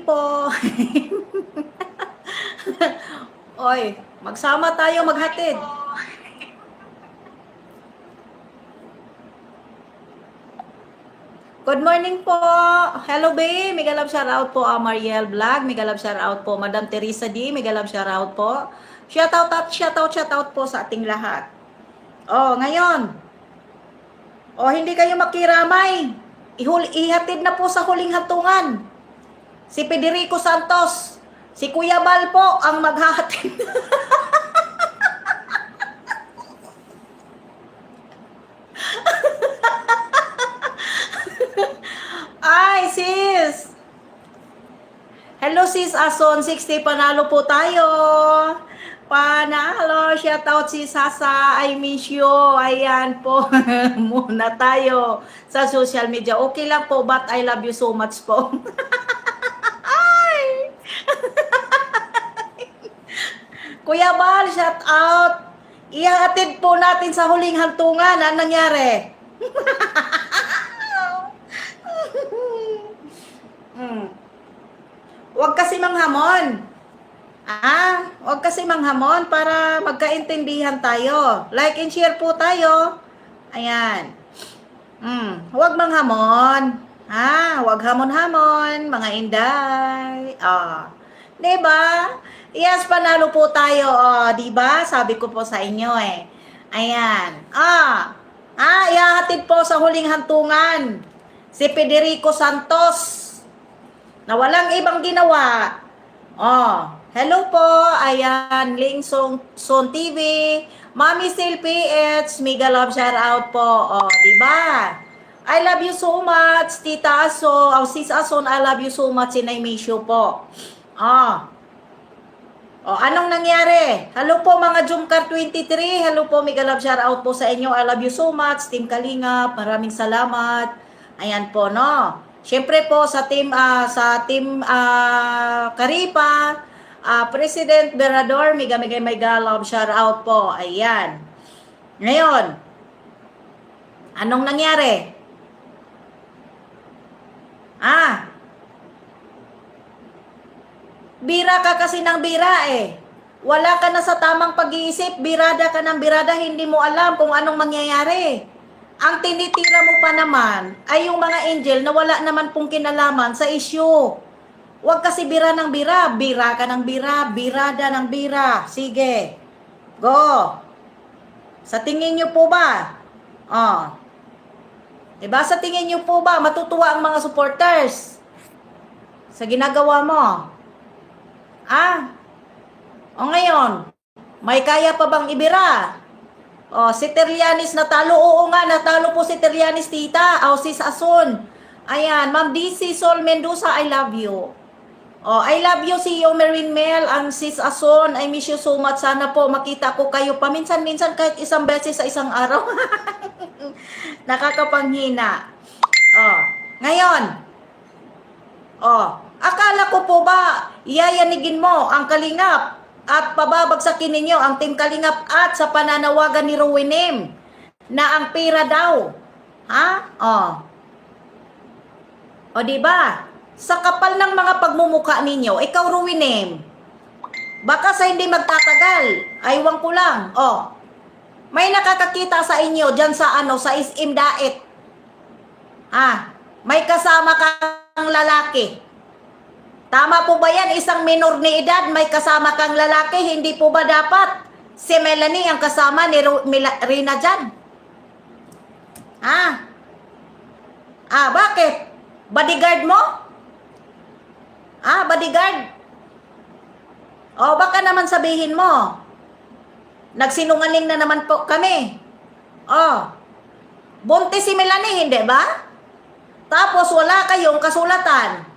po. Oy, magsama tayo maghatid. Good morning po. Hello, babe. Mega love shout out po, Mariel Vlog. Mega love shout out po, Madam Teresa D. Mega love shout out po. Shout out po sa ating lahat. Oh, ngayon. Oh, hindi kayo makiramay. Ihatid na po sa huling hatungan. Si Federico Santos. Si Kuya Bal po ang maghahatid. Ay, sis. Hello, sis Ason 60. Panalo po tayo. Panalo. Shout out si Sasa. I miss you. Ayan po. Muna tayo sa social media. Okay lang po, but I love you so much po. Ay! Kuya Bal, shout out. Ihatid po natin sa huling hantungan. Ano nangyari? Huwag kasi manghamon. Huwag kasi manghamon para magkaintindihan tayo. Like and share po tayo. Ayan. Huwag manghamon. Huwag hamon-hamon, mga inday. Diba? Yes, panalo po tayo. Diba? Sabi ko po sa inyo eh. Ayan. Ihahatid po sa huling hantungan si Federico Santos na walang ibang ginawa. Hello po. Ayan, Ling Son TV. Mami Sil PH, mega love shout out po. Diba? I love you so much, Tita Aso. Sis Ason, I love you so much. And I miss you po. Anong nangyari? Hello po mga Jumcar 23. Hello po, mega love shout out po sa inyo. I love you so much, Team Kalingap. Maraming salamat. Ayan po, no? Siyempre po sa team Karipa, President Berador, mega love shout out po. Ayan. Ngayon, anong nangyari? Bira ka kasi ng bira eh. Wala ka na sa tamang pag-iisip, birada ka ng birada, hindi mo alam kung anong mangyayari. Ang tinitira mo pa naman ay yung mga angel na wala naman pong kinalaman sa issue. Huwag kasi bira ng bira. Bira ka ng bira. Birada ng bira. Sige. Go. Sa tingin nyo po ba? Diba? Sa tingin nyo po ba matutuwa ang mga supporters sa ginagawa mo? Ngayon, may kaya pa bang ibira? Si Terlianis natalo. Oo nga, natalo po si Terlianis, tita. Sis Ason. Ayan, Ma'am DC Sol Mendoza, I love you. I love you, CEO Marine Mel, ang Sis Ason. I miss you so much. Sana po makita ko kayo paminsan-minsan kahit isang beses sa isang araw. Nakakapanghina. Ngayon. Akala ko po ba iyayanigin mo ang Kalingap at pababagsakin ninyo ang Team Kalingap at sa pananawagan ni Rowinem na ang pera daw. Diba? Sa kapal ng mga pagmumuka ninyo, ikaw Rowinem, baka sa hindi magtatagal, aywan ko lang, may nakakakita sa inyo dyan sa sa SM Daet. May kasama kang lalaki. Tama po ba yan? Isang minor ni edad, may kasama kang lalaki. Hindi po ba dapat si Melanie ang kasama ni Rina dyan? Bakit? Bodyguard mo? Bodyguard? Baka naman sabihin mo, nagsinungaling na naman po kami. Buntis si Melanie, hindi ba? Tapos wala kayong kasulatan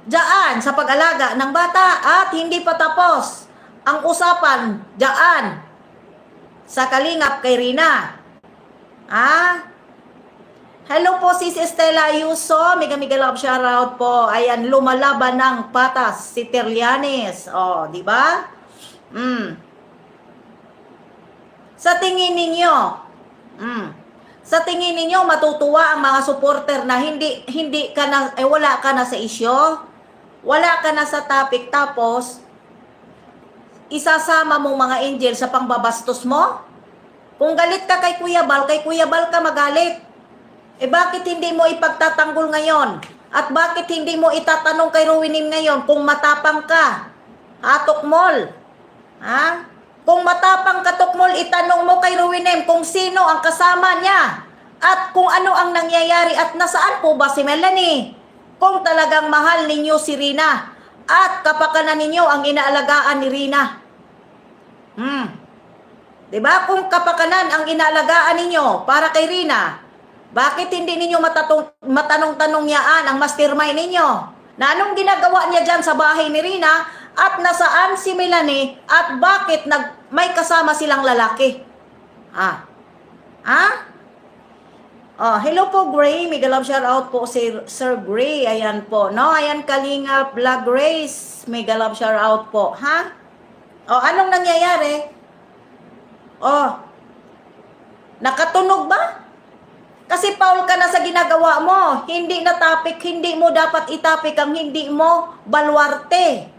diyan sa pag-alaga ng bata at hindi pa tapos ang usapan diyan sa Kalingap kay Rina. Hello po sis Estela Ayuso, mega love shout out po. Ayan, lumalaban ng patas si Terlianis. Di ba? Sa tingin ninyo, sa tingin ninyo matutuwa ang mga supporter na hindi ka na wala ka na sa isyo? wala ka na sa topic, tapos isasama mo mga angel sa pangbabastos mo? Kung galit ka kay Kuya Bal ka magalit. Eh bakit hindi mo ipagtatanggol ngayon? At bakit hindi mo itatanong kay Ruwinim ngayon kung matapang ka? Ha, Tukmol? Ha? Kung matapang ka, Tukmol, itanong mo kay Ruwinim kung sino ang kasama niya. At kung ano ang nangyayari at nasaan po ba si Melanie? Kung talagang mahal ninyo si Rina. At kapakanan ninyo ang inaalagaan ni Rina. Diba? Kung kapakanan ang inaalagaan ninyo para kay Rina, bakit hindi ninyo matanong-tanong yaan ang mastermind ninyo? Na anong ginagawa niya dyan sa bahay ni Rina at nasaan si Melanie at bakit may kasama silang lalaki? Oh, hello po Gray, mega love shout out po si Sir Gray, ayan po. No, ayan Kalinga Vlog Grace, mega love shout out po, ha? Oh, anong nangyayari? Oh, nakatunog ba? Kasi foul ka na sa ginagawa mo. Hindi na topic, hindi mo dapat itapik ang hindi mo baluarte.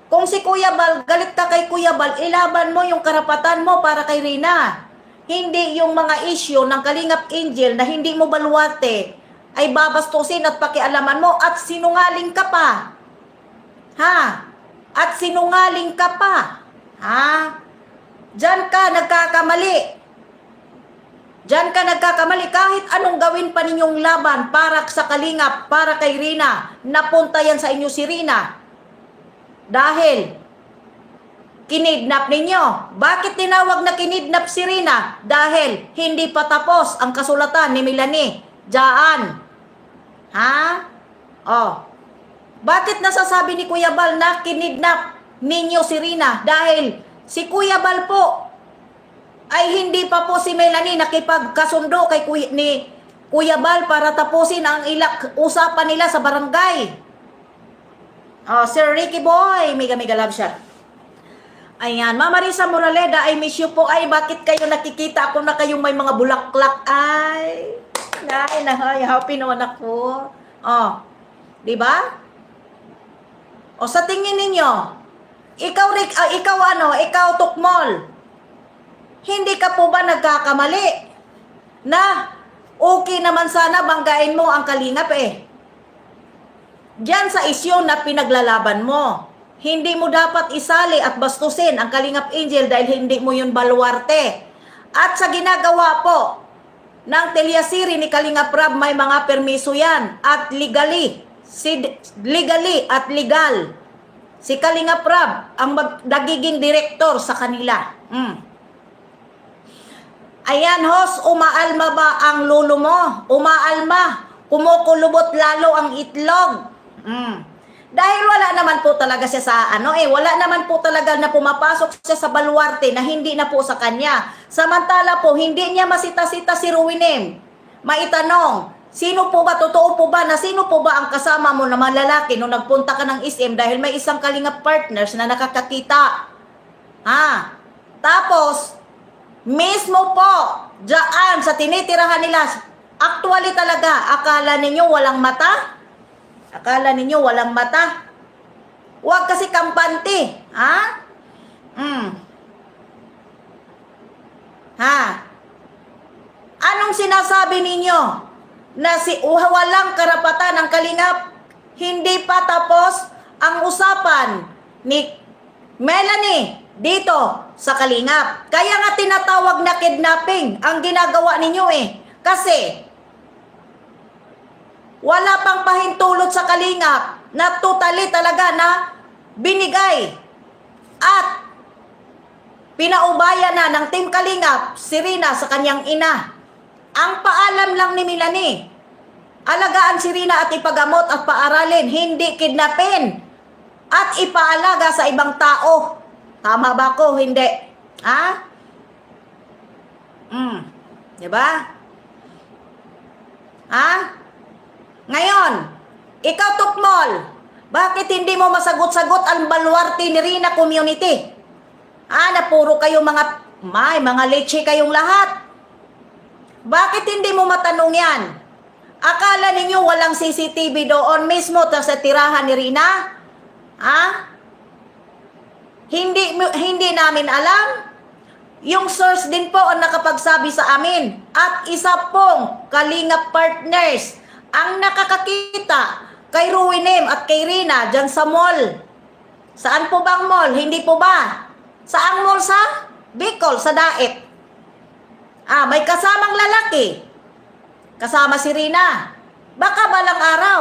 Kung si Kuya Bal, galit ka kay Kuya Bal, ilaban mo yung karapatan mo para kay Rina. Hindi yung mga issue ng Kalingap Angel na hindi mo baluarte ay babastusin at pakialaman mo at sinungaling ka pa. Ha? At sinungaling ka pa. Ha? Diyan ka nagkakamali. Diyan ka nagkakamali kahit anong gawin pa ninyong laban para sa Kalingap, para kay Rina. Napunta yan sa inyo si Rina. Dahil kinidnap ninyo. Bakit tinawag na kinidnap si Rina? Dahil hindi pa tapos ang kasulatan ni Melanie. Diyan. Ha? Oh. Bakit nasasabi ni Kuya Bal na kinidnap ninyo si Rina? Dahil si Kuya Bal po ay hindi pa po si Melanie nakipagkasundo kay Kuya Bal para tapusin ang usapan nila sa barangay. Oh, Sir Ricky Boy, mega love shot. Ayan, Mama Risa Moraleda, I miss you po. Ay, bakit kayo nakikita ako na kayong may mga bulaklak? Ay, happy naman ako. Oh, di ba? O sa tingin ninyo, ikaw Tukmol, hindi ka po ba nagkakamali na okay naman sana banggain mo ang Kalingap Diyan sa isyu na pinaglalaban mo. Hindi mo dapat isali at bastusin ang Kalingap Angel dahil hindi mo yun baluarte. At sa ginagawa po ng Telyasiri ni Kalingap Rab, may mga permiso yan at legally at legal. Si Kalingap Rab ang nagiging director sa kanila. Ayan, host, umaalma ba ang lulo mo? Umaalma. Kumukulubot lalo ang itlog. Dahil wala naman po talaga siya sa wala naman po talaga na pumapasok siya sa baluarte na hindi na po sa kanya. Samantala po, hindi niya masita-sita si Ruwinim. Maitanong, sino po ba, totoo po ba na sino po ba ang kasama mo na mga lalaki nung nagpunta ka ng SM dahil may isang Kalingap partners na nakakakita? Tapos, mismo po, dyan sa tinitirahan nila, actually talaga, akala ninyo walang mata? Akala ninyo walang mata? Huwag kasi kampante. Anong sinasabi ninyo? Na walang karapatan ng Kalingap? Hindi pa tapos ang usapan ni Melanie dito sa Kalingap. Kaya nga tinatawag na kidnapping ang ginagawa ninyo Kasi wala pang pahintulot sa Kalingap na totally talaga na binigay at pinaubaya na ng Team Kalingap si Rina sa kanyang ina. Ang paalam lang ni Melanie, alagaan si Rina at ipagamot at paaralin, hindi kidnapin at ipaalaga sa ibang tao. Tama ba ko? Hindi. Diba? Ngayon, ikaw Tukmol, bakit hindi mo masagot-sagot ang baluarte ni Rina community? Na puro kayo mga leche kayong lahat. Bakit hindi mo matanong yan? Akala ninyo walang CCTV doon mismo sa tirahan ni Rina? Ha? Hindi namin alam. Yung source din po ang nakapagsabi sa amin. At isa pong Kalingap partners ang nakakakita kay Ruinem at kay Rina dyan sa mall. Saan po bang mall? Hindi po ba? Saang mall sa? Bicol, sa Daet. May kasamang lalaki. Kasama si Rina. Baka balang araw,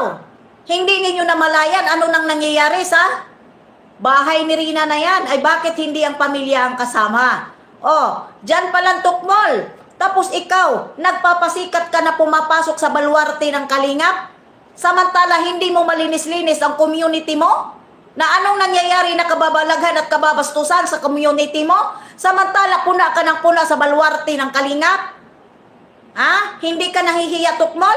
hindi ninyo namalayan ano nang nangyayari sa bahay ni Rina na yan. Ay bakit hindi ang pamilya ang kasama? Dyan palang tukmol. Tapos ikaw, nagpapasikat ka na pumapasok sa baluarte ng Kalingap? Samantala, hindi mo malinis-linis ang community mo? Na anong nangyayari na kababalaghan at kababastusan sa community mo? Samantala, puna ka ng puna sa baluarte ng Kalingap? Hindi ka nahihiya tukmol?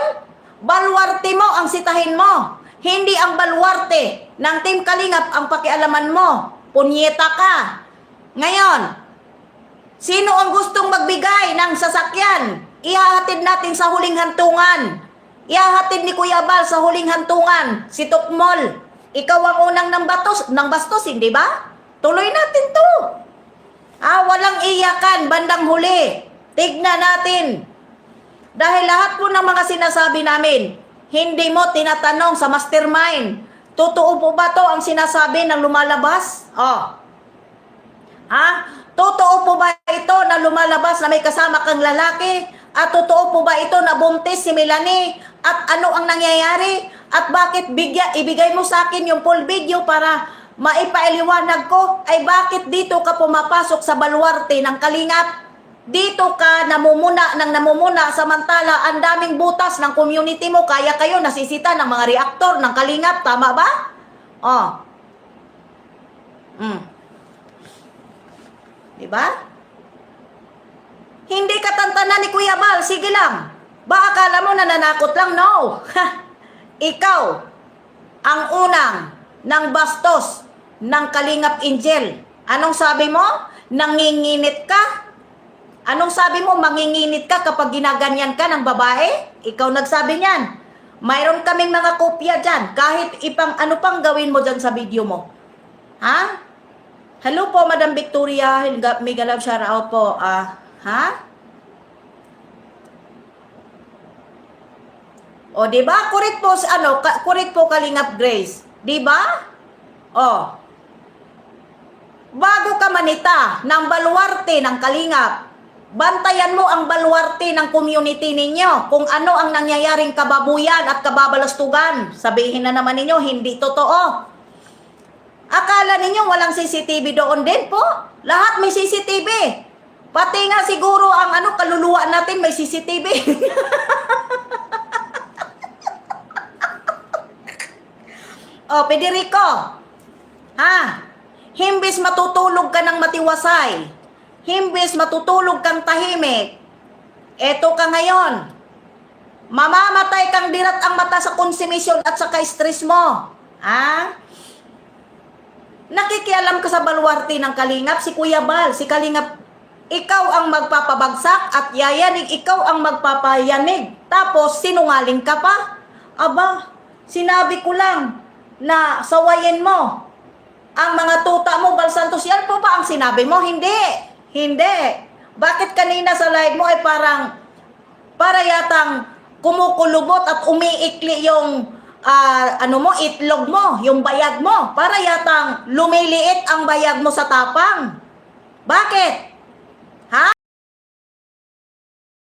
Baluarte mo ang sitahin mo. Hindi ang baluarte ng Team Kalingap ang pakialaman mo. Punyeta ka. Ngayon, sino ang gustong magbigay ng sasakyan? Ihahatid natin sa huling hantungan. Ihahatid ni Kuya Bal sa huling hantungan. Si Tukmol, ikaw ang unang nang bastos, hindi ba? Tuloy natin to. Walang iyakan, bandang huli. Tignan natin. Dahil lahat po ng mga sinasabi namin, hindi mo tinatanong sa mastermind. Totoo po ba to ang sinasabi ng lumalabas? Totoo po ba ito na lumalabas na may kasama kang lalaki? At totoo po ba ito na buntis si Melanie? At ano ang nangyayari? At bakit ibigay mo sa akin yung full video para maipailiwanag ko? Ay bakit dito ka pumapasok sa baluarte ng Kalingap? Dito ka namumuna samantala ang daming butas ng community mo. Kaya kayo nasisita ng mga reaktor ng Kalingap. Tama ba? Diba? Hindi ka tantanan ni Kuya Bal. Sige lang. Ba akala mo nananakot lang? No. Ikaw ang unang ng bastos ng Kalingap Angel. Anong sabi mo? Nanginginit ka? Anong sabi mo? Manginginit ka kapag ginaganyan ka ng babae? Ikaw nagsabi niyan. Mayroon kaming mga kopya dyan. Kahit ano pang gawin mo dyan sa video mo. Hello po, Madam Victoria. Mega love shout out po. Diba? Correct po, correct po Kalingap Grace. Diba? Bago ka manita ng baluarte ng Kalingap, bantayan mo ang baluarte ng community ninyo kung ano ang nangyayaring kababuyan at kababalastugan. Sabihin na naman ninyo, hindi totoo. Akala ninyo walang CCTV doon din po? Lahat may CCTV. Pati nga siguro ang kaluluwa natin may CCTV. Federico. Himbis matutulog ka ng matiwasay. Himbis matutulog kang tahimik. Eto ka ngayon. Mamamatay kang dirat ang mata sa konsumisyon at sa stress mo. Nakikialam ka sa baluarte ng Kalingap, si Kuya Bal, si Kalingap. Ikaw ang magpapabagsak at yayanig, ikaw ang magpapayanig. Tapos sinungaling ka pa? Aba, sinabi ko lang na sawayin mo ang mga tuta mo, Bal Santos. Yan po ba ang sinabi mo? Hindi. Bakit kanina sa live mo ay para yatang kumukulubot at umiikli yung itlog mo, yung bayag mo. Para yatang lumiliit ang bayag mo sa tapang. Bakit?